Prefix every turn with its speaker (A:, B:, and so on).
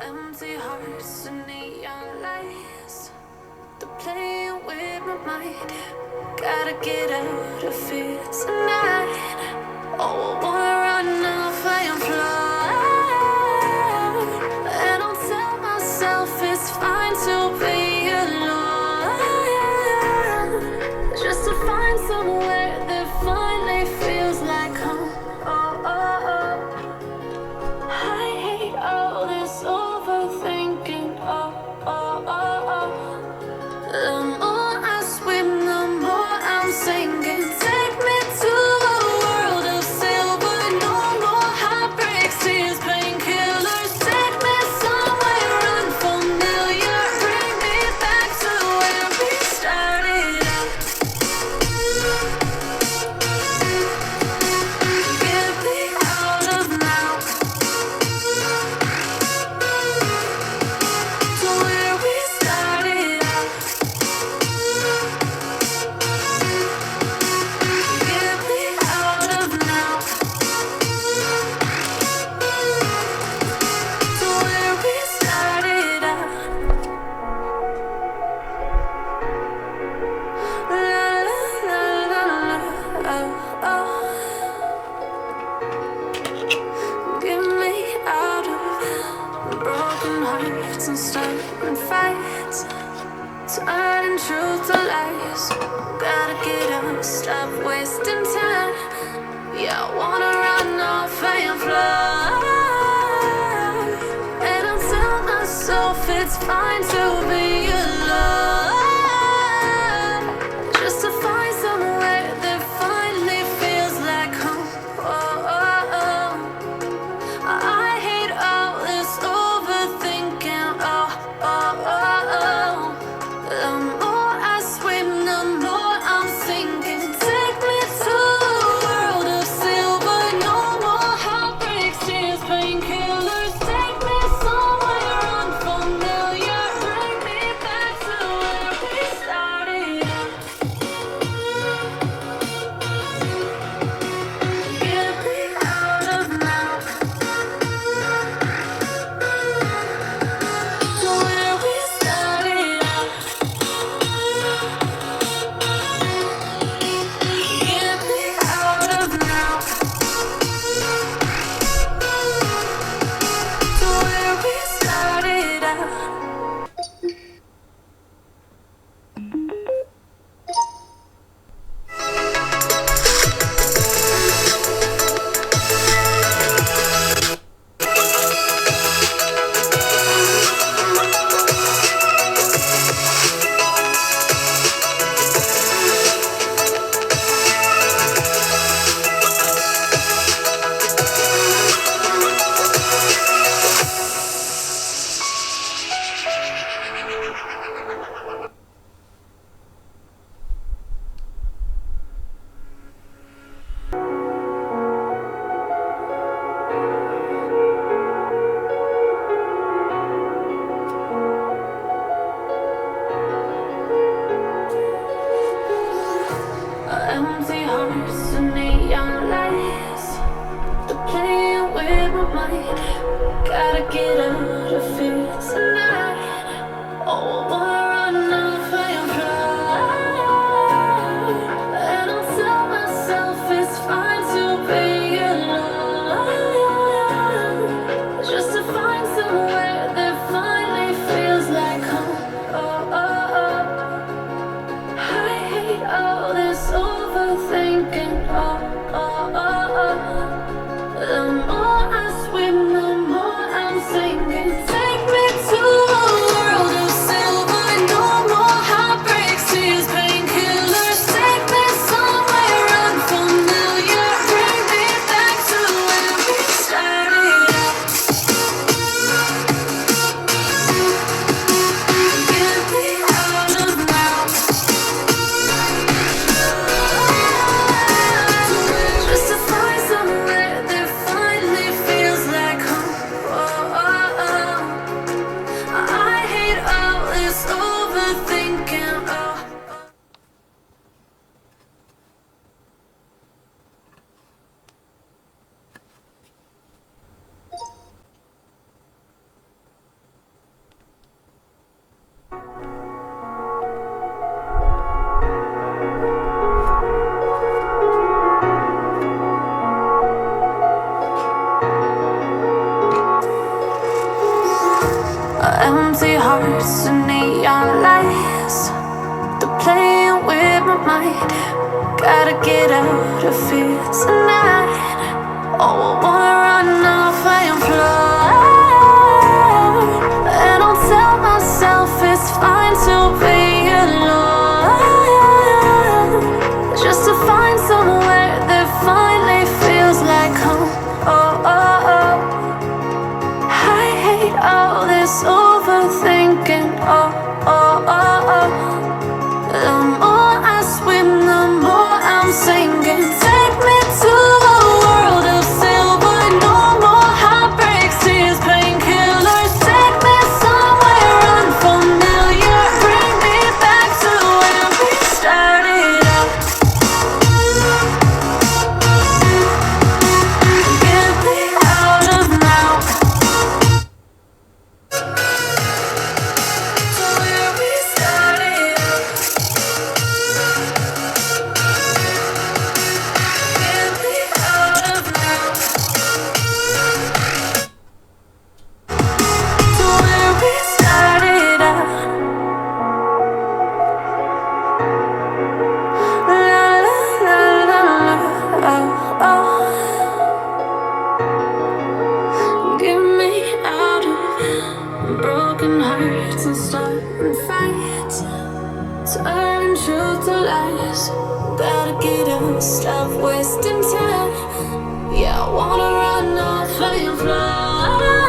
A: Empty hearts and neon lights, they're playing with my mind. Gotta get out of here tonight. Oh, I wanna run off and fly. And I'll tell myself it's fine to be alone, just to find somewhere that finally feels like home. Oh, oh, oh. I hate all this overthinking. Oh, oh, oh, oh. The more I swim, the more I'm sinking. Take me to a world of silver. No more heartbreaks, tears, painkillers. Take me somewhere unfamiliar. Bring me back to where we started out. Get me out of now, to where we started out. Get me out of now, to where we started out. La la la la la, oh, oh. Get me out of broken hearts and stubborn fights, turning truth to lies. Gotta get up, stop wasting time. Yeah, I wanna run off and fly. And I'll tell myself it's fine to be alone, just to find somewhere that finally feels like home. Oh, oh, oh. I hate all this overthinking. Oh, oh, oh, oh. The more I swim, the more I'm sinking. Take me to a world of silver. No more heartbreaks, tears, painkillers. Take me somewhere unfamiliar. Bring me back to Empty hearts and neon lights, they're playing with my mind. Gotta get out of here tonight. Oh, I wanna run off and fly. And I'll tell myself it's fine to be alone, just to find somewhere that finally feels like home. Oh, oh, oh. I hate all this overthinking. Oh, oh, oh, oh. The more I swim, the more I'm sinking. Take me to a world of silver. No more heartbreaks, tears, painkillers. Take me somewhere unfamiliar. Bring me back to where we started out. Get me out of now. To where we started out. Get me out of now. To where we started out. La la la la la. Oh, oh. Get me out of broken hearts and starting fights, turning truth to lies. Gotta get up, stop wasting time. Yeah, I wanna run off and fly.